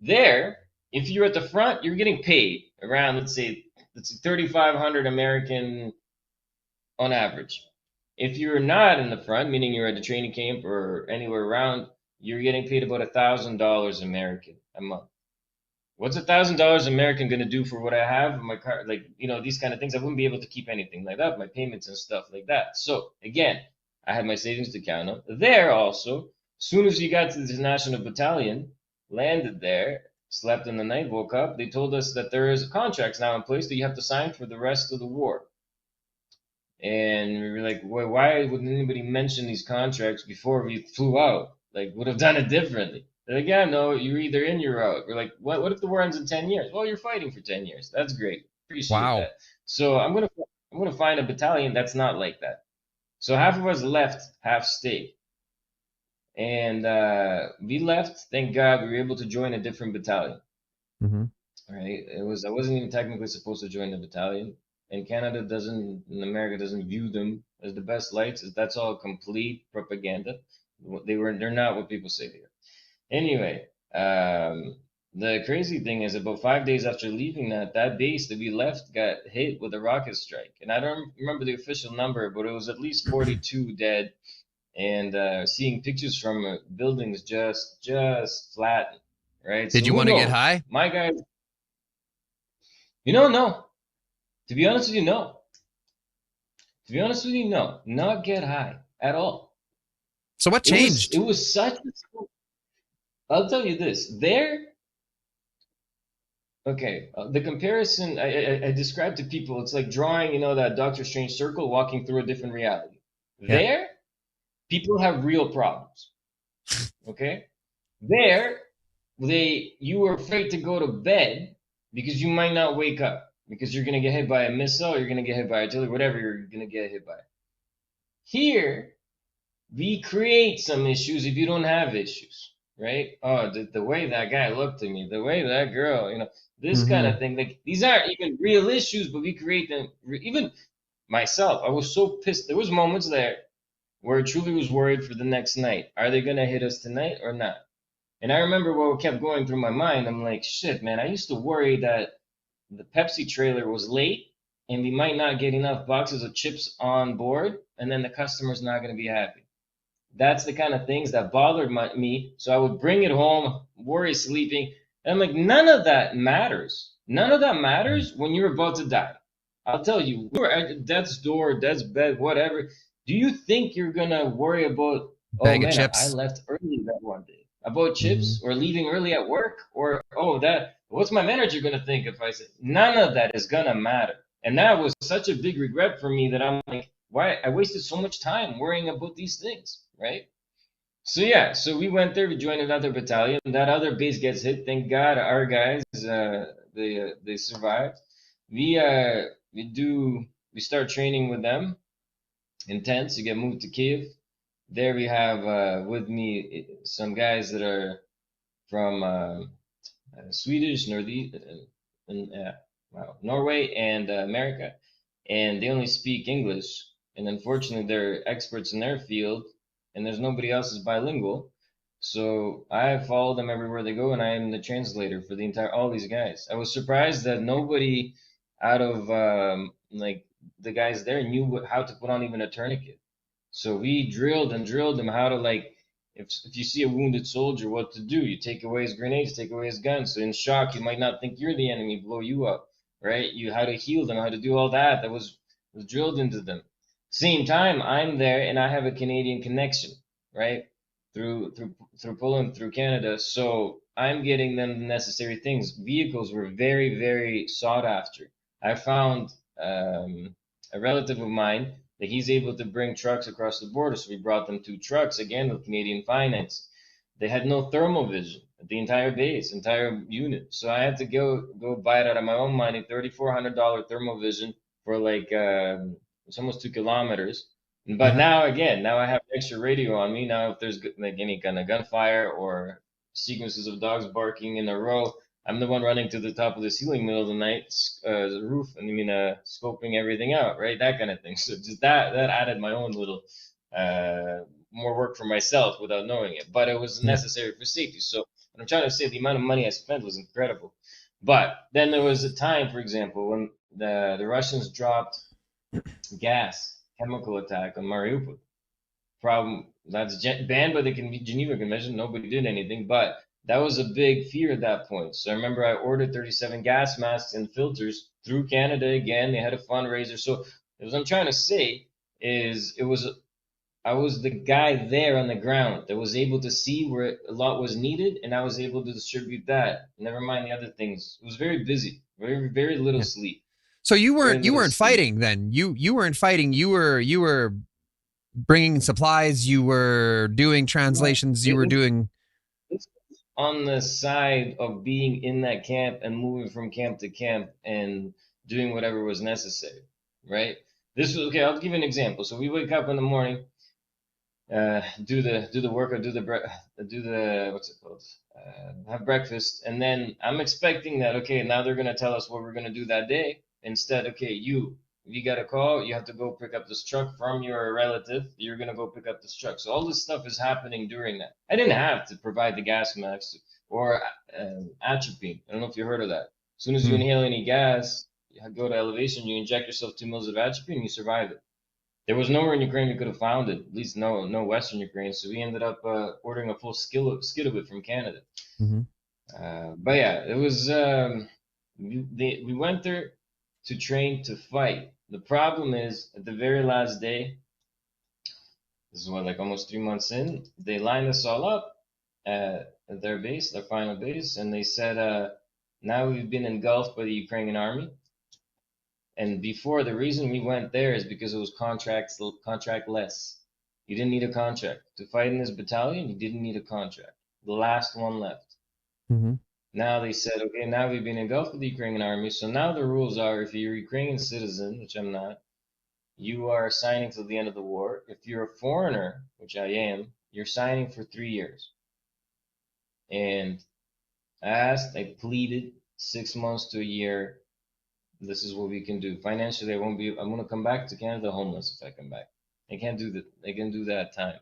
there, if you're at the front, you're getting paid around, let's say 3,500 American on average. If you're not in the front, meaning you're at the training camp or anywhere around, you're getting paid about $1,000 American a month. What's $1,000 American going to do for what I have in my car? Like, these kind of things. I wouldn't be able to keep anything like that, my payments and stuff like that. So again, I had my savings to count on. There also, soon as you got to the National Battalion, landed there, slept in the night, woke up, they told us that there is contracts now in place that you have to sign for the rest of the war. And we were like, well, why wouldn't anybody mention these contracts before we flew out? Like, would have done it differently. They're like, yeah, no, you're either in, you're out. We're like, what if the war ends in 10 years? Well, you're fighting for 10 years. That's great. Appreciate that. So I'm gonna find a battalion that's not like that. So half of us left, half stayed. And we left. Thank God we were able to join a different battalion. Mm-hmm. All right. I wasn't even technically supposed to join the battalion. And Canada in America doesn't view them as the best lights. That's all complete propaganda. They're not what people say they are. Anyway, the crazy thing is about 5 days after leaving that base that we left got hit with a rocket strike. And I don't remember the official number, but it was at least 42 dead. And seeing pictures from buildings just flattened, right? Did you want to get high? My guys, no. To be honest with you, no. To be honest with you, no, not get high at all. So what changed? It was such a, I'll tell you this. Okay, the comparison I describe to people, it's like drawing, that Doctor Strange circle, walking through a different reality. Yeah. There, people have real problems. Okay? There, you were afraid to go to bed because you might not wake up because you're gonna get hit by a missile, you're gonna get hit by artillery, whatever you're gonna get hit by. Here, we create some issues if you don't have issues, right? Oh, the way that guy looked at me, the way that girl, this kind of thing. Like these aren't even real issues, but we create them. Even myself, I was so pissed. There was moments there where I truly was worried for the next night. Are they gonna hit us tonight or not? And I remember what kept going through my mind. I'm like, shit, man. I used to worry that the Pepsi trailer was late and we might not get enough boxes of chips on board, and then the customer's not gonna be happy. That's the kind of things that bothered me. So I would bring it home, worry sleeping. And I'm like, none of that matters. None of that matters when you're about to die. I'll tell you, we're at death's door, death's bed, whatever. Do you think you're going to worry about, oh man, I left early that one day? About chips or leaving early at work? Or, what's my manager going to think if I say, none of that is going to matter. And that was such a big regret for me that I'm like, why I wasted so much time worrying about these things, right? So we went there. We joined another battalion. That other base gets hit. Thank God, our guys they survived. We start training with them. Intense. You get moved to Kiev. There we have with me some guys that are from Swedish, Norway, and America, and they only speak English. And unfortunately, they're experts in their field, and there's nobody else is bilingual. So I follow them everywhere they go, and I am the translator for all these guys. I was surprised that nobody out of the guys there knew how to put on even a tourniquet. So we drilled them how to if you see a wounded soldier, what to do. You take away his grenades, take away his guns. So in shock, you might not think you're the enemy, blow you up, right? How to heal them, how to do all that. That was drilled into them. Same time, I'm there and I have a Canadian connection, right? Through Poland, through Canada. So I'm getting them the necessary things. Vehicles were very, very sought after. I found a relative of mine that he's able to bring trucks across the border. So we brought them 2 trucks, again, with Canadian finance. They had no thermal vision at the entire base, entire unit. So I had to go buy it out of my own money, $3,400 thermal vision for it's almost 2 kilometers. But now I have extra radio on me. Now if there's any kind of gunfire or sequences of dogs barking in a row, I'm the one running to the top of the ceiling middle of the night, the roof, and scoping everything out, right? That kind of thing. So just that added my own little more work for myself without knowing it. But it was necessary for safety. So what I'm trying to say, the amount of money I spent was incredible. But then there was a time, for example, when the Russians dropped chemical attack on Mariupol. Problem that's banned by the Geneva Convention. Nobody did anything, but that was a big fear at that point. So I remember I ordered 37 gas masks and filters through Canada again. They had a fundraiser. So what I'm trying to say is I was the guy there on the ground that was able to see where a lot was needed, and I was able to distribute that. Never mind the other things. It was very busy, very, very little sleep. So you weren't fighting then. You weren't fighting. You were bringing supplies. You were doing translations. You were doing on the side of being in that camp and moving from camp to camp and doing whatever was necessary, right? This was okay. I'll give you an example. So we wake up in the morning, do the workout, do the what's it called? Have breakfast, and then I'm expecting that now they're gonna tell us what we're gonna do that day. Instead, you got a call, you have to go pick up this truck from your relative. You're gonna go pick up this truck. So all this stuff is happening during that. I didn't have to provide the gas mask or atropine. I don't know if you heard of that. As soon as you inhale any gas, you go to elevation, you inject yourself 2 mils of atropine, and you survive it. There was nowhere in Ukraine we could have found it, at least no Western Ukraine. So we ended up ordering a full skid of it from Canada. But yeah, it was we went there to train to fight. The problem is, at the very last day, this is what, like almost 3 months in, they lined us all up at their base, their final base, and they said, now we've been engulfed by the Ukrainian army. And before, the reason we went there is because it was contractless. You didn't need a contract. To fight in this battalion, you didn't need a contract. The last one left. Mm-hmm. Now they said, okay, now we've been engulfed with the Ukrainian army. So now the rules are, if you're a Ukrainian citizen, which I'm not, you are signing till the end of the war. If you're a foreigner, which I am, you're signing for 3 years. And I asked, I pleaded 6 months to a year. This is what we can do. Financially, I'm going to come back to Canada homeless if I come back. I can't do that. I can do that time.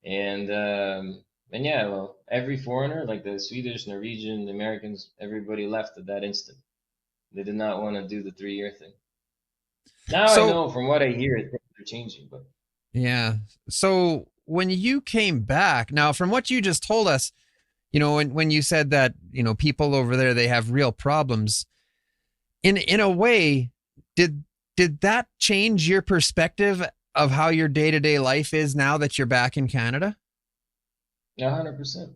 And yeah, well, every foreigner, like the Swedish, Norwegian, the Americans, everybody left at that instant. They did not want to do the 3-year thing. Now I know from what I hear, things are changing. But yeah. So when you came back, now from what you just told us, when you said that, people over there, they have real problems. In a way, did that change your perspective of how your day-to-day life is now that you're back in Canada? 100%.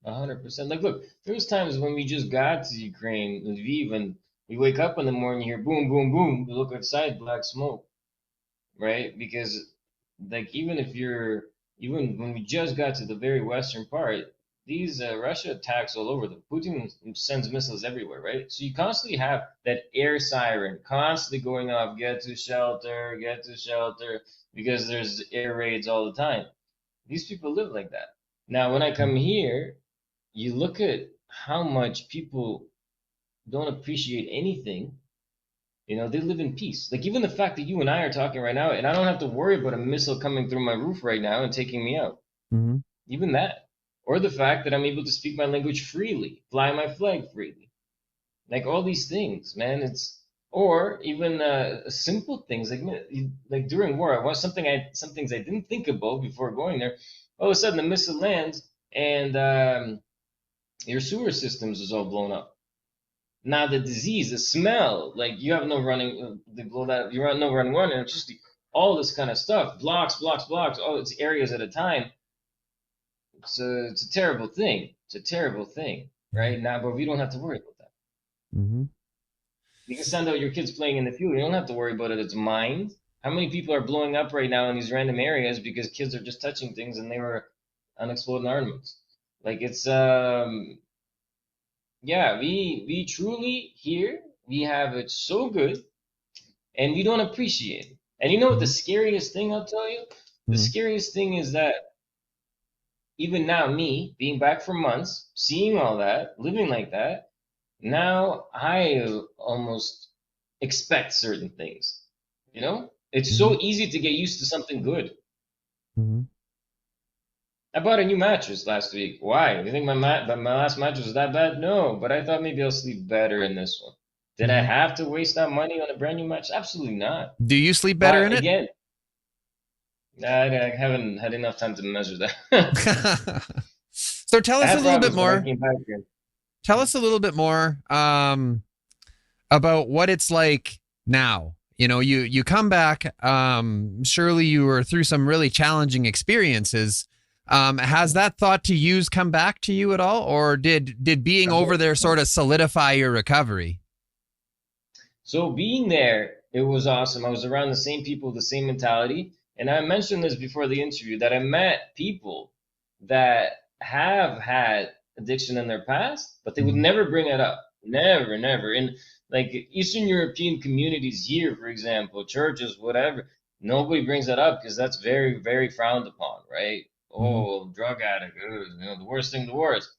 100%. Like, look, there was times when we just got to Ukraine, Lviv, and we wake up in the morning, you hear boom, boom, boom. We look outside, black smoke, right? Because, like, even when we just got to the very western part, these Russia attacks all over. Putin sends missiles everywhere, right? So you constantly have that air siren constantly going off, get to shelter, because there's air raids all the time. These people live like that. Now, when I come here, you look at how much people don't appreciate anything. They live in peace. Like, even the fact that you and I are talking right now, and I don't have to worry about a missile coming through my roof right now and taking me out. Mm-hmm. Even that. Or the fact that I'm able to speak my language freely, fly my flag freely. Like, all these things, man. Or even simple things like during war. Some things I didn't think about before going there. All of a sudden, the missile lands and your sewer systems is all blown up. Now the disease, the smell, like you have no running. They blow that. You have no running water. And it's just all this kind of stuff. Blocks. Oh, it's areas at a time. So it's a terrible thing. Right now, but we don't have to worry about that. Mm-hmm. You can send out your kids playing in the field. You don't have to worry about it. It's mined. How many people are blowing up right now in these random areas because kids are just touching things and they were unexploded armaments? Like, it's yeah, we truly here we have it so good, and we don't appreciate it. And you know what the scariest thing I'll tell you? The scariest thing is that even now, me being back for months, seeing all that, living like that, now I almost expect certain things. It's so easy to get used to something good. Mm-hmm. I bought a new mattress last week. Why? You think my last mattress was that bad? No, but I thought maybe I'll sleep better in this one. Did I have to waste that money on a brand new mattress? Absolutely not. Do you sleep better in it? Again, I haven't had enough time to measure that. So tell us a little bit more. Tell us a little bit more about what it's like now. You come back. Surely you were through some really challenging experiences. Has that thought to use come back to you at all, or did being over there sort of solidify your recovery? So being there, it was awesome. I was around the same people, the same mentality. And I mentioned this before the interview, that I met people that have had addiction in their past, but they would never bring it up. Never. In like Eastern European communities here, for example, churches, whatever, nobody brings that up because that's very, very frowned upon, right? Oh, drug addict, the worst thing, the worst.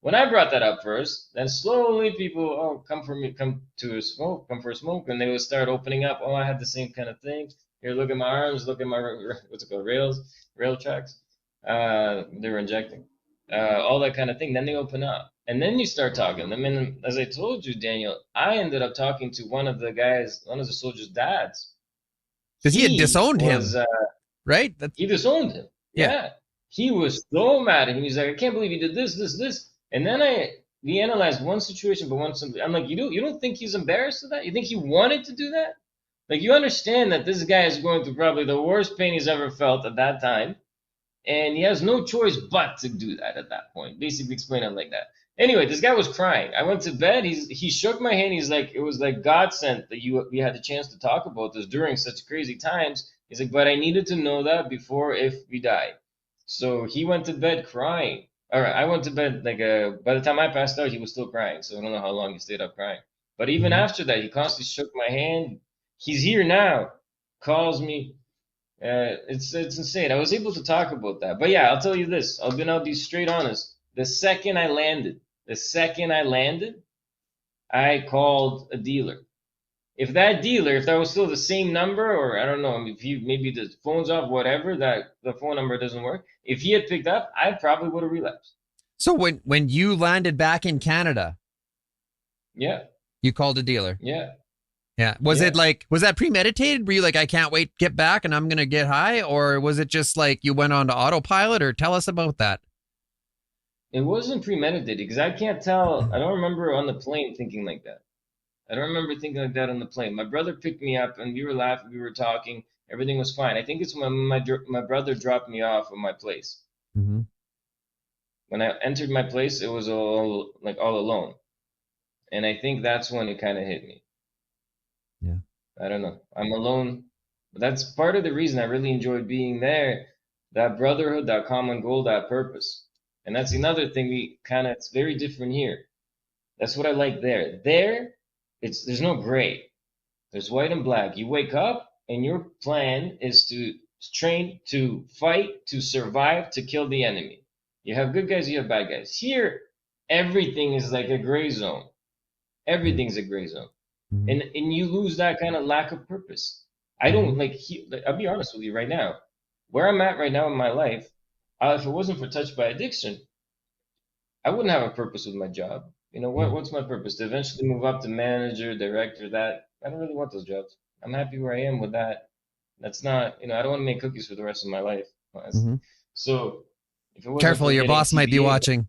When I brought that up first, then slowly people, come for a smoke, and they would start opening up. Oh, I had the same kind of thing. Here, look at my arms, look at my, what's it called, rail tracks. They were injecting. All that kind of thing. Then they open up. And then you start talking. I mean, as I told you, Daniel, I ended up talking to one of the soldiers' dads. Because he had disowned him, right? He disowned him. Yeah. He was so mad at him. He's like, I can't believe he did this. And then we analyzed one situation, but I'm like, you don't think he's embarrassed of that? You think he wanted to do that? Like, you understand that this guy is going through probably the worst pain he's ever felt at that time, and he has no choice but to do that at that point. Basically, explain it like that. Anyway, this guy was crying. I went to bed. He shook my hand. He's like, it was like God sent that we had the chance to talk about this during such crazy times. He's like, but I needed to know that before if we die. So he went to bed crying. All right, I went to bed like by the time I passed out, he was still crying. So I don't know how long he stayed up crying. But even after that, he constantly shook my hand. He's here now. Calls me. It's insane. I was able to talk about that. But yeah, I'll tell you this. I'll be straight honest. The second I landed, I called a dealer. If that was still the same number, or I don't know, if maybe the phone's off, whatever, that the phone number doesn't work. If he had picked up, I probably would have relapsed. So when you landed back in Canada, yeah, you called a dealer. Yeah. Yeah. Was that premeditated? Were you like, I can't wait to get back and I'm going to get high? Or was it just like you went on to autopilot? Or tell us about that. It wasn't premeditated because I can't tell. I don't remember on the plane thinking like that. I don't remember thinking like that on the plane. My brother picked me up and we were laughing, we were talking, everything was fine. I think it's when my brother dropped me off at my place. Mm-hmm. When I entered my place, it was all alone. And I think that's when it kind of hit me. Yeah. I don't know. I'm alone. But that's part of the reason I really enjoyed being there. That brotherhood, that common goal, that purpose. And that's another thing it's very different here. That's what I like there. There, there's no gray. There's white and black. You wake up and your plan is to train, to fight, to survive, to kill the enemy. You have good guys, you have bad guys. Here, everything is like a gray zone. Everything's a gray zone. Mm-hmm. And you lose that kind of lack of purpose. I don't I'll be honest with you right now. Where I'm at right now in my life, if it wasn't for Touched by Addiction, I wouldn't have a purpose with my job. You know, what's my purpose? To eventually move up to manager, director, that. I don't really want those jobs. I'm happy where I am with that. That's not, I don't want to make cookies for the rest of my life. Mm-hmm. So, if it wasn't careful, your boss might be watching.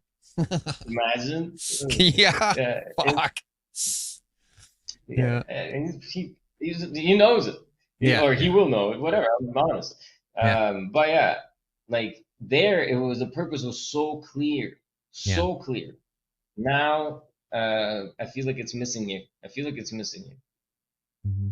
Imagine. Yeah. Fuck. Yeah. And he knows it. Or he will know it. Whatever. I'm honest. But yeah, like there, the purpose was so clear. So clear. Now, I feel like it's missing you. Mm-hmm.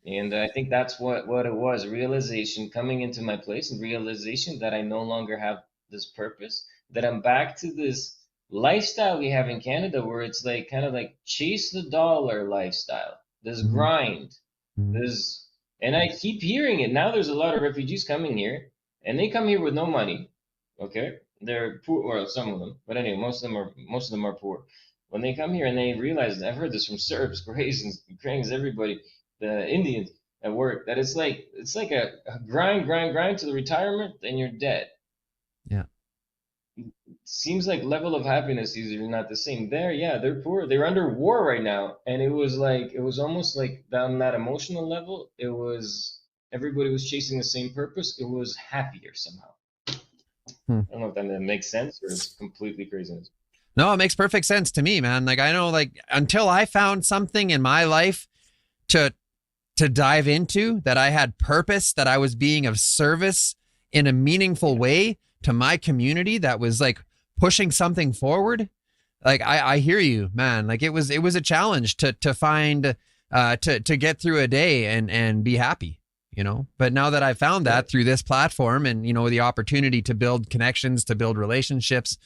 And I think that's what it was. Realization coming into my place and realization that I no longer have this purpose, that I'm back to this lifestyle we have in Canada where it's like kind of like chase the dollar lifestyle. This grind. And I keep hearing it. Now there's a lot of refugees coming here and they come here with no money. Okay? They're poor, or some of them, but anyway, most of them are poor. When they come here and they realize, I've heard this from Serbs, Croatians, Ukrainians, everybody, the Indians at work, that it's like a grind to the retirement, then you're dead. Yeah. Seems like level of happiness is not the same. They're poor. They're under war right now, and it was almost like on that emotional level, everybody was chasing the same purpose. It was happier somehow. I don't know if that makes sense or it's completely craziness. No, it makes perfect sense to me, man. Like I know, like until I found something in my life to dive into, that I had purpose, that I was being of service in a meaningful way to my community, that was like pushing something forward. Like I hear you, man. Like it was a challenge to find to get through a day and be happy. But now that I found that through this platform and, the opportunity to build connections, to build relationships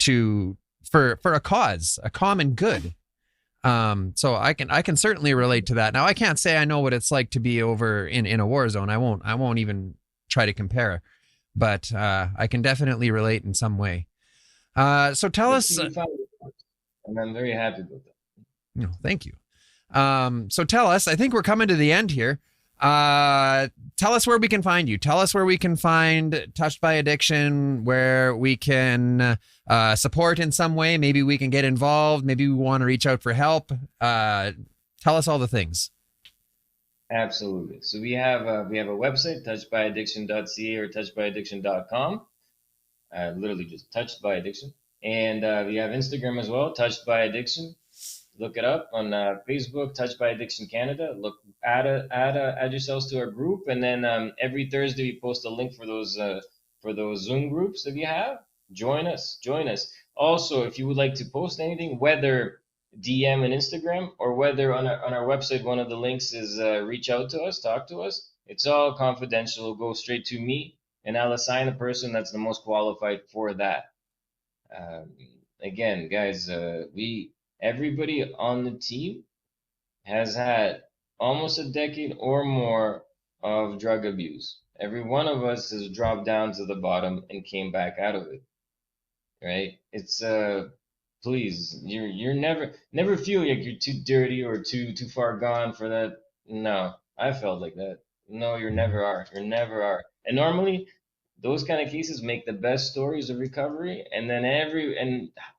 for a cause, a common good. So I can certainly relate to that. Now I can't say I know what it's like to be over in a war zone. I won't even try to compare, but I can definitely relate in some way. So tell us. And I'm very happy with that. Thank you. So tell us, I think we're coming to the end here. Tell us where we can find you. Tell us where we can find Touched by Addiction, where we can support in some way. Maybe we can get involved. Maybe we want to reach out for help. Tell us all the things. Absolutely. So we have a website, touchedbyaddiction.ca or touchedbyaddiction.com. Literally just Touched by Addiction. And we have Instagram as well, Touched by Addiction. Look it up on Facebook, Touched by Addiction Canada. Look, add yourselves to our group, and then every Thursday we post a link for those Zoom groups. If you have, join us. Also, if you would like to post anything, whether DM and Instagram, or whether on our website, one of the links is reach out to us, talk to us. It's all confidential. Go straight to me, and I'll assign the person that's the most qualified for that. Again, guys, everybody on the team has had almost a decade or more of drug abuse. Every one of us has dropped down to the bottom and came back out of it. Right? It's please, you're never feel like you're too dirty or too far gone for that. No, I felt like that. No, you never are. You never are. And normally, those kind of cases make the best stories of recovery, and then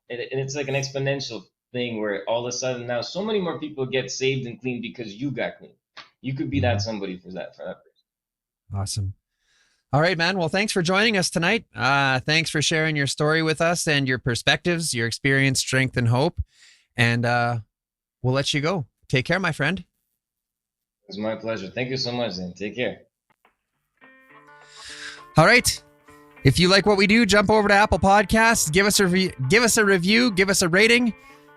it's like an exponential thing where all of a sudden now so many more people get saved and clean because you got clean. You could be that somebody for that person. Awesome. All right, man. Well, thanks for joining us tonight. Thanks for sharing your story with us and your perspectives, your experience, strength, and hope. And we'll let you go. Take care, my friend. It was my pleasure. Thank you so much, Dan. Take care. All right. If you like what we do, jump over to Apple Podcasts, give us a review, give us a rating.